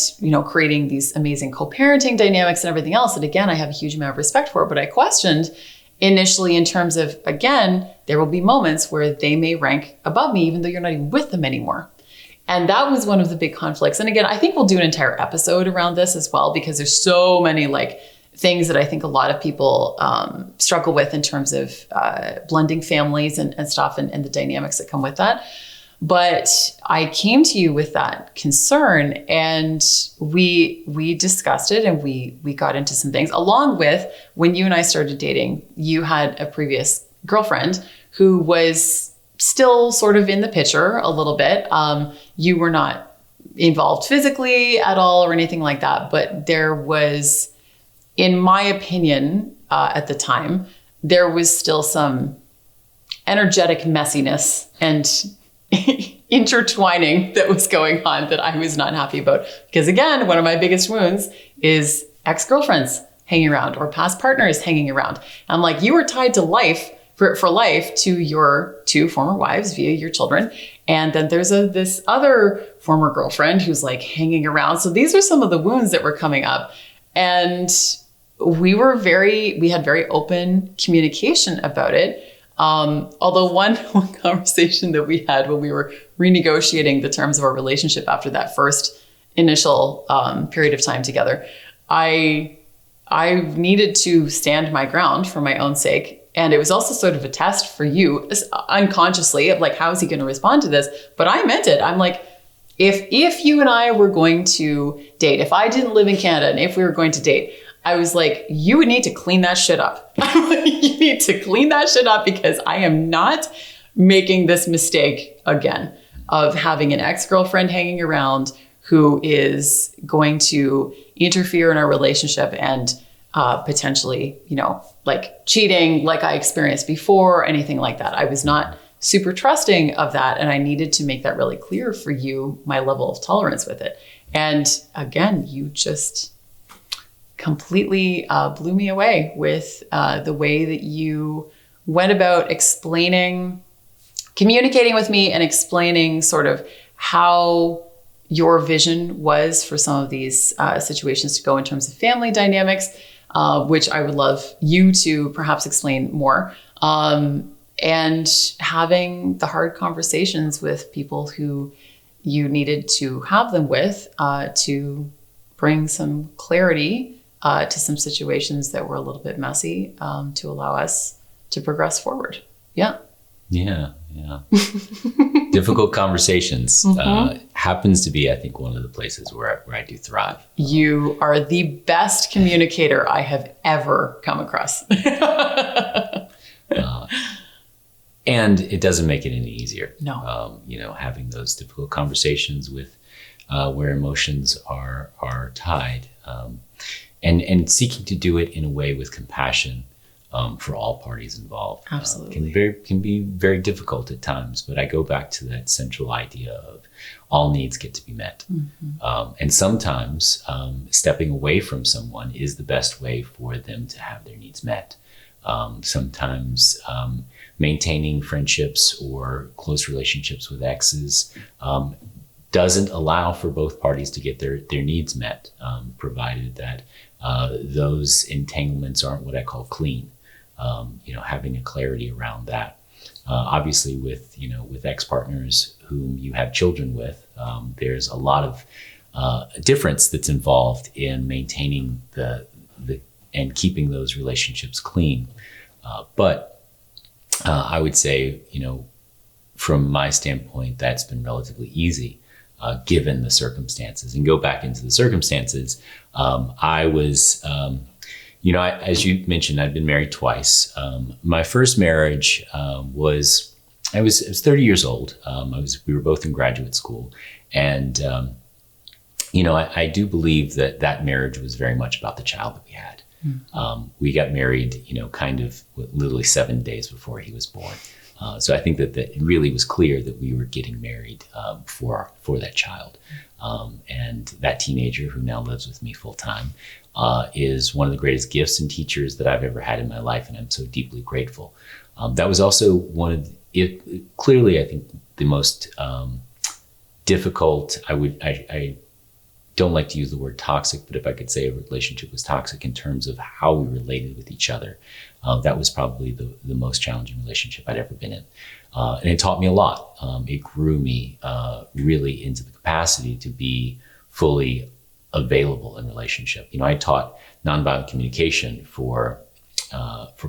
creating these amazing co-parenting dynamics and everything else. And again, I have a huge amount of respect for it, but I questioned initially in terms of, again, there will be moments where they may rank above me, even though you're not even with them anymore. And that was one of the big conflicts. And again, I think we'll do an entire episode around this as well, because there's so many things that I think a lot of people struggle with in terms of blending families and stuff and the dynamics that come with that. But I came to you with that concern, and we discussed it, and we got into some things. Along with when you and I started dating, you had a previous girlfriend who was still sort of in the picture a little bit. You were not involved physically at all or anything like that, but there was, in my opinion, at the time, there was still some energetic messiness and intertwining that was going on that I was not happy about. Because again, one of my biggest wounds is ex-girlfriends hanging around or past partners hanging around. I'm like, you were tied to life for life to your 2 former wives via your children. And then there's this other former girlfriend who's hanging around. So these are some of the wounds that were coming up. And we had very open communication about it. Although one conversation that we had when we were renegotiating the terms of our relationship after that first initial period of time together, I needed to stand my ground for my own sake. And it was also sort of a test for you unconsciously of how is he going to respond to this? But I meant it. I'm like, if you and I were going to date, if I didn't live in Canada and if we were going to date, I was like, you would need to clean that shit up. You need to clean that shit up because I am not making this mistake again of having an ex-girlfriend hanging around who is going to interfere in our relationship and potentially, cheating like I experienced before or anything like that. I was not super trusting of that. And I needed to make that really clear for you, my level of tolerance with it. And again, you just completely blew me away with the way that you went about communicating with me and explaining sort of how your vision was for some of these situations to go in terms of family dynamics, which I would love you to perhaps explain more. And having the hard conversations with people who you needed to have them with to bring some clarity to some situations that were a little bit messy, to allow us to progress forward. Yeah. Yeah. Difficult conversations happens to be, I think, one of the places where I do thrive. You are the best communicator I have ever come across. And it doesn't make it any easier. No. Having those difficult conversations with where emotions are tied. And seeking to do it in a way with compassion for all parties involved. Absolutely. Can be very difficult at times, but I go back to that central idea of all needs get to be met. Mm-hmm. And sometimes stepping away from someone is the best way for them to have their needs met. Sometimes maintaining friendships or close relationships with exes doesn't allow for both parties to get their needs met, provided that those entanglements aren't what I call clean. Having a clarity around that. Obviously, with ex-partners whom you have children with, there's a lot of difference that's involved in maintaining the and keeping those relationships clean. But I would say, from my standpoint, that's been relatively easy, given the circumstances. And go back into the circumstances. I was, as you mentioned, I'd been married twice. My first marriage I was 30 years old. We were both in graduate school, and I do believe that marriage was very much about the child that we had. We got married, kind of literally 7 days before he was born. So I think that it really was clear that we were getting married for that child. And that teenager who now lives with me full time is one of the greatest gifts and teachers that I've ever had in my life. And I'm so deeply grateful. That was also clearly, I think, the most difficult. I don't like to use the word toxic, but if I could say a relationship was toxic in terms of how we related with each other, that was probably the most challenging relationship I'd ever been in. And it taught me a lot. It grew me really into the capacity to be fully available in relationship. I taught nonviolent communication for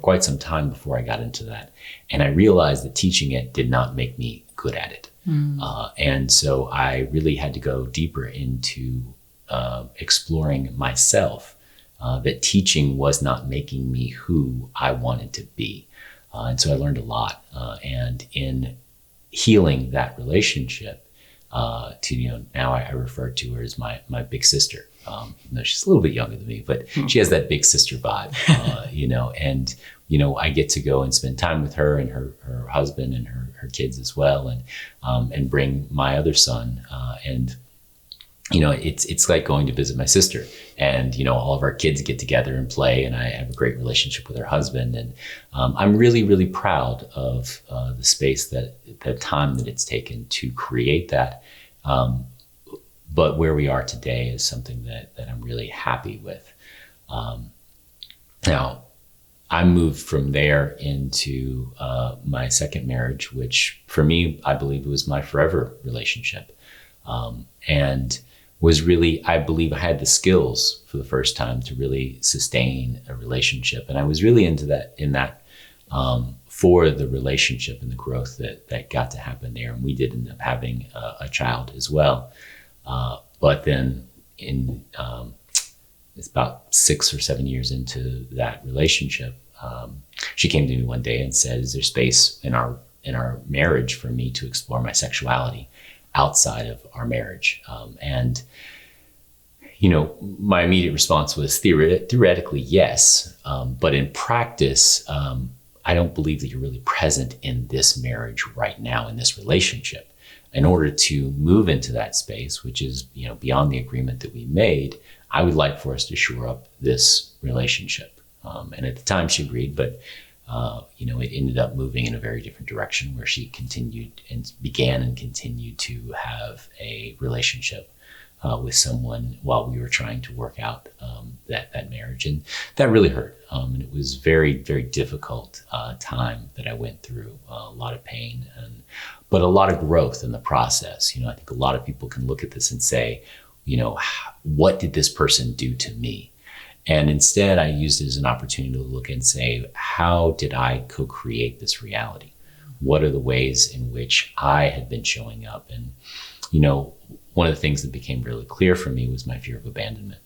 quite some time before I got into that. And I realized that teaching it did not make me good at it. And so I really had to go deeper into exploring myself, that teaching was not making me who I wanted to be. And so I learned a lot. And in healing that relationship, now I refer to her as my big sister. She's a little bit younger than me, but she has that big sister vibe, and, I get to go and spend time with her and her husband and her kids as well. And bring my other son, it's like going to visit my sister, and, all of our kids get together and play, and I have a great relationship with her husband. And I'm really, really proud of the space the time that it's taken to create that. But where we are today is something that I'm really happy with. Now, I moved from there into my second marriage, which for me, I believe was my forever relationship. And was really, I believe I had the skills for the first time to really sustain a relationship. And I was really in that for the relationship and the growth that got to happen there. And we did end up having a child as well. But then it's about 6 or 7 years into that relationship, she came to me one day and said, "Is there space in our marriage for me to explore my sexuality outside of our marriage?" And my immediate response was theoretically yes, but in practice, I don't believe that you're really present in this marriage right now, in this relationship. In order to move into that space, which is beyond the agreement that we made, I would like for us to shore up this relationship. And at the time she agreed, but it ended up moving in a very different direction, where she began and continued to have a relationship with someone while we were trying to work out that marriage. And that really hurt. And it was very, very difficult time that I went through, a lot of pain, but a lot of growth in the process. I think a lot of people can look at this and say, what did this person do to me? And instead, I used it as an opportunity to look and say, how did I co-create this reality? What are the ways in which I had been showing up? And, one of the things that became really clear for me was my fear of abandonment,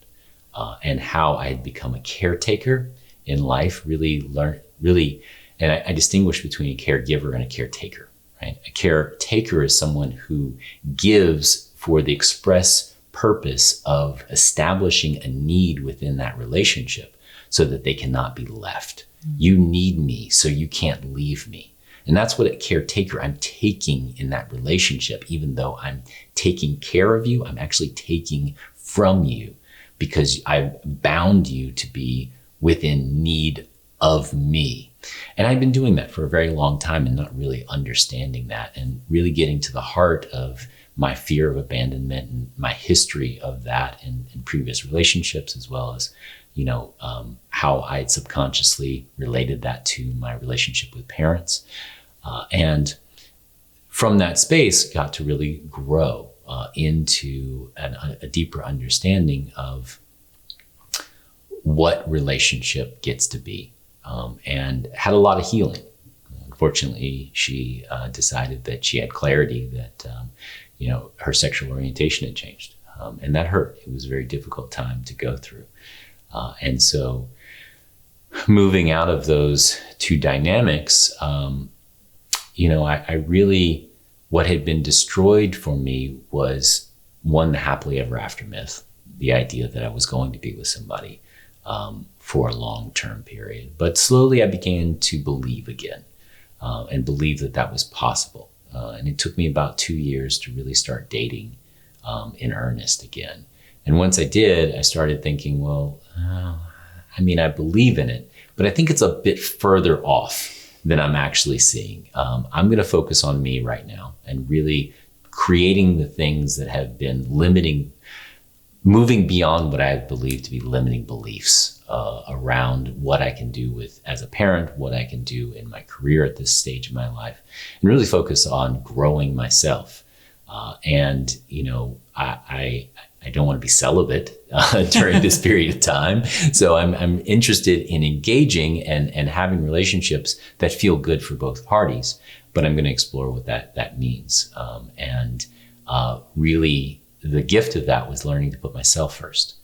and how I had become a caretaker in life. And I distinguish between a caregiver and a caretaker, right? A caretaker is someone who gives for the express purpose of establishing a need within that relationship so that they cannot be left. You need me, so you can't leave me. And that's what a caretaker, I'm taking in that relationship. Even though I'm taking care of you, I'm actually taking from you, because I've bound you to be within need of me. And I've been doing that for a very long time and not really understanding that, and really getting to the heart of my fear of abandonment and my history of that in previous relationships, as well as, how I had subconsciously related that to my relationship with parents. And from that space, got to really grow into a deeper understanding of what relationship gets to be, and had a lot of healing. Fortunately, she decided that she had clarity that, her sexual orientation had changed. And that hurt. It was a very difficult time to go through. And so moving out of those two dynamics, I really, what had been destroyed for me was one, the happily ever after myth, the idea that I was going to be with somebody for a long-term period. But slowly I began to believe again and believe that that was possible. And it took me about 2 years to really start dating in earnest again. And once I did, I started thinking, well, I believe in it, but I think it's a bit further off than I'm actually seeing. I'm going to focus on me right now and really creating the things that have been limiting, moving beyond what I believe to be limiting beliefs around what I can do as a parent, what I can do in my career at this stage of my life, and really focus on growing myself. I don't want to be celibate during this period of time. So I'm interested in engaging and having relationships that feel good for both parties, but I'm going to explore what that means. Really the gift of that was learning to put myself first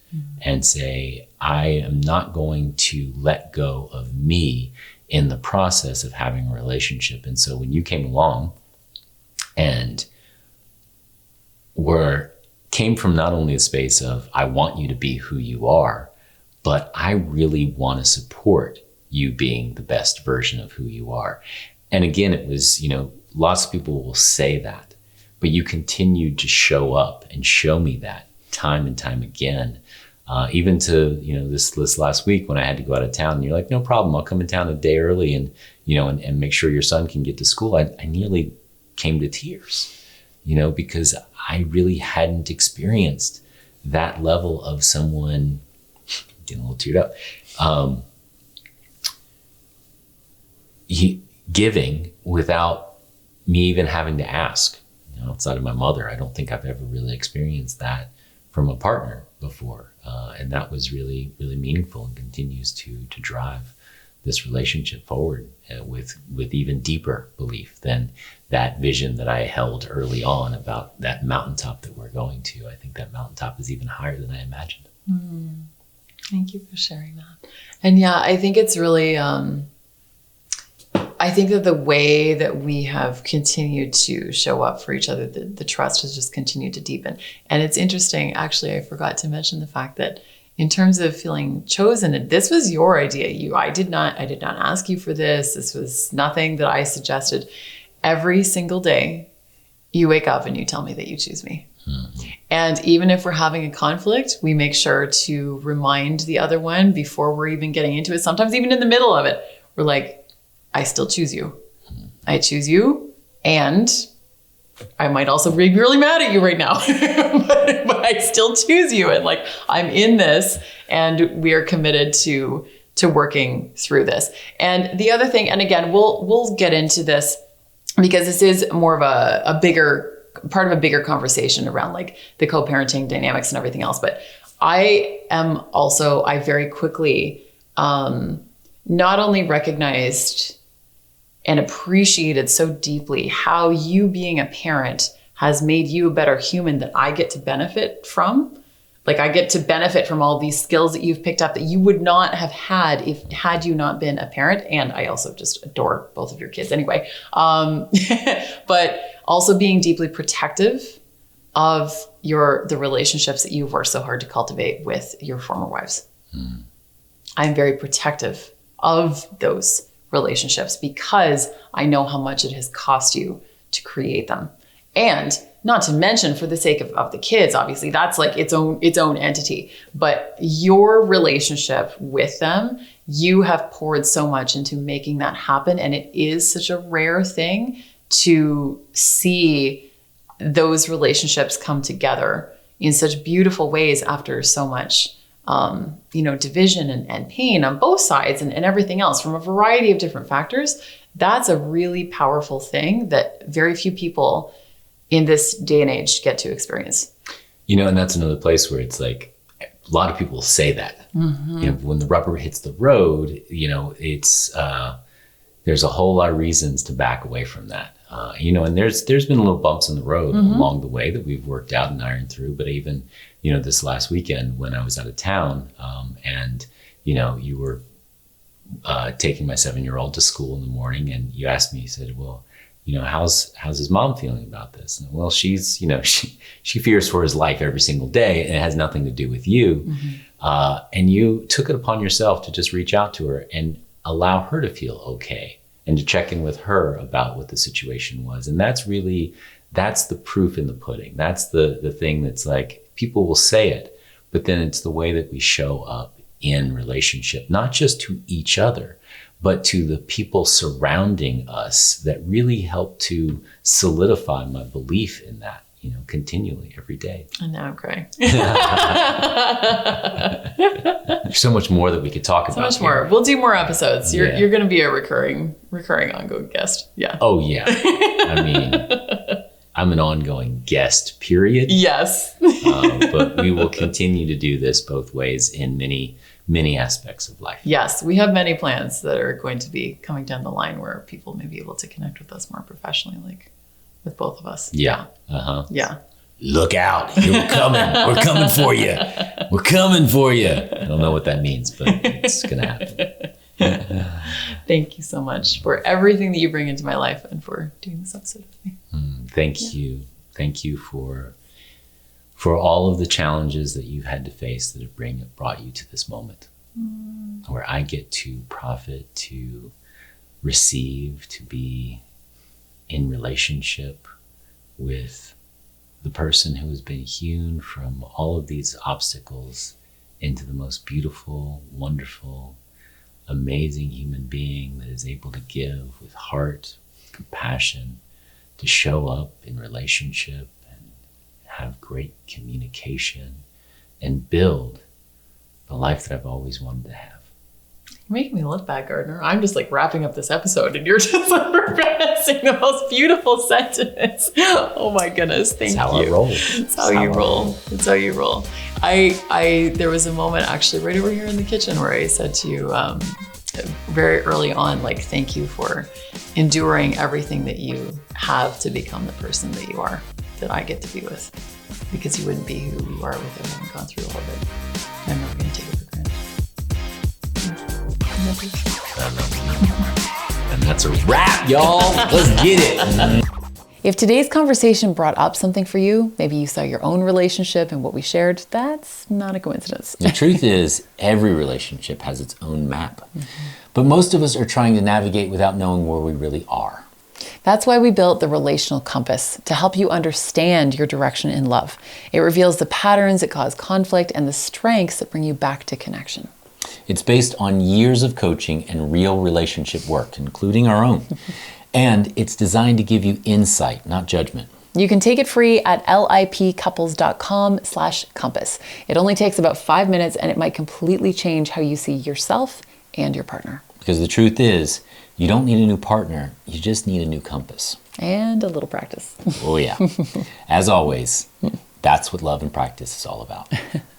and say, I am not going to let go of me in the process of having a relationship. And so when you came along and came from not only a space of, I want you to be who you are, but I really want to support you being the best version of who you are. And again, it was, lots of people will say that, but you continued to show up and show me that time and time again. Even to, this last week when I had to go out of town, and you're like, no problem, I'll come in town a day early and make sure your son can get to school. I nearly came to tears, because I really hadn't experienced that level of someone, getting a little teared up, giving without me even having to ask. Outside of my mother, I don't think I've ever really experienced that from a partner before. And that was really, really meaningful and continues to drive this relationship forward with even deeper belief than that vision that I held early on about that mountaintop that we're going to. I think that mountaintop is even higher than I imagined. Thank you for sharing that. And yeah, I think it's really, I think that the way that we have continued to show up for each other, the trust has just continued to deepen. And it's interesting, actually, I forgot to mention the fact that in terms of feeling chosen, this was your idea. I did not ask you for this. This was nothing that I suggested. Every single day you wake up and you tell me that you choose me. And even if we're having a conflict, we make sure to remind the other one before we're even getting into it. Sometimes even in the middle of it, we're like, I still choose you. I choose you. And I might also be really mad at you right now, but I still choose you. And I'm in this and we are committed to working through this. And the other thing, and again, we'll get into this because this is more of a bigger part of a bigger conversation around the co-parenting dynamics and everything else. But I very quickly, not only recognized and appreciated so deeply how you being a parent has made you a better human that I get to benefit from. I get to benefit from all these skills that you've picked up that you would not have had you not been a parent. And I also just adore both of your kids anyway. But also being deeply protective of the relationships that you've worked so hard to cultivate with your former wives. I'm very protective of those relationships because I know how much it has cost you to create them. And not to mention, for the sake of the kids, obviously that's its own entity, but your relationship with them, you have poured so much into making that happen. And it is such a rare thing to see those relationships come together in such beautiful ways after so much division and pain on both sides and everything else from a variety of different factors. That's a really powerful thing that very few people in this day and age get to experience. And that's another place where it's a lot of people say that, when the rubber hits the road, it's, there's a whole lot of reasons to back away from that. And there's been little bumps in the road along the way that we've worked out and ironed through. But even, this last weekend when I was out of town, and you were taking my 7-year-old to school in the morning, and you asked me, you said, well, how's his mom feeling about this? And, well, she's, she fears for his life every single day, and it has nothing to do with you. And you took it upon yourself to just reach out to her and allow her to feel okay, and to check in with her about what the situation was. And that's the proof in the pudding. That's the thing that's like, people will say it, but then it's the way that we show up in relationship, not just to each other, but to the people surrounding us, that really help to solidify my belief in that, continually every day. And now I'm crying. There's so much more that we could talk about. So much more. We'll do more episodes. You're going to be a recurring ongoing guest. Yeah. Oh yeah. I mean, I'm an ongoing guest, period. Yes. But we will continue to do this both ways in many, many aspects of life. Yes. We have many plans that are going to be coming down the line where people may be able to connect with us more professionally, like with both of us. Yeah. Yeah. Look out. We're coming. We're coming for you. We're coming for you. I don't know what that means, but it's going to happen. Thank you so much for everything that you bring into my life and for doing this episode with me. Thank you. Thank you for all of the challenges that you've had to face that have brought you to this moment where I get to profit, to receive, to be in relationship with the person who has been hewn from all of these obstacles into the most beautiful, wonderful, amazing human being that is able to give with heart, compassion, to show up in relationship and have great communication and build the life that I've always wanted to have. You're making me look bad, Gardner. I'm just like wrapping up this episode and you're just like saying the most beautiful sentence. Oh my goodness. Thank you. That's how I roll. It's how you roll. It's how you roll. There was a moment actually right over here in the kitchen where I said to you very early on, like, thank you for enduring everything that you have to become the person that you are, that I get to be with, because you wouldn't be who you are without having gone through all of it. I'm never going to take it for granted. And that's a wrap, y'all. Let's get it. If today's conversation brought up something for you, maybe you saw your own relationship and what we shared, that's not a coincidence. The truth is, every relationship has its own map. But most of us are trying to navigate without knowing where we really are. That's why we built the Relational Compass, to help you understand your direction in love. It reveals the patterns that cause conflict and the strengths that bring you back to connection. It's based on years of coaching and real relationship work, including our own. And it's designed to give you insight, not judgment. You can take it free at lipcouples.com/compass. It only takes about 5 minutes, and it might completely change how you see yourself and your partner. Because the truth is, you don't need a new partner, you just need a new compass. And a little practice. Oh yeah. As always, that's what love and practice is all about.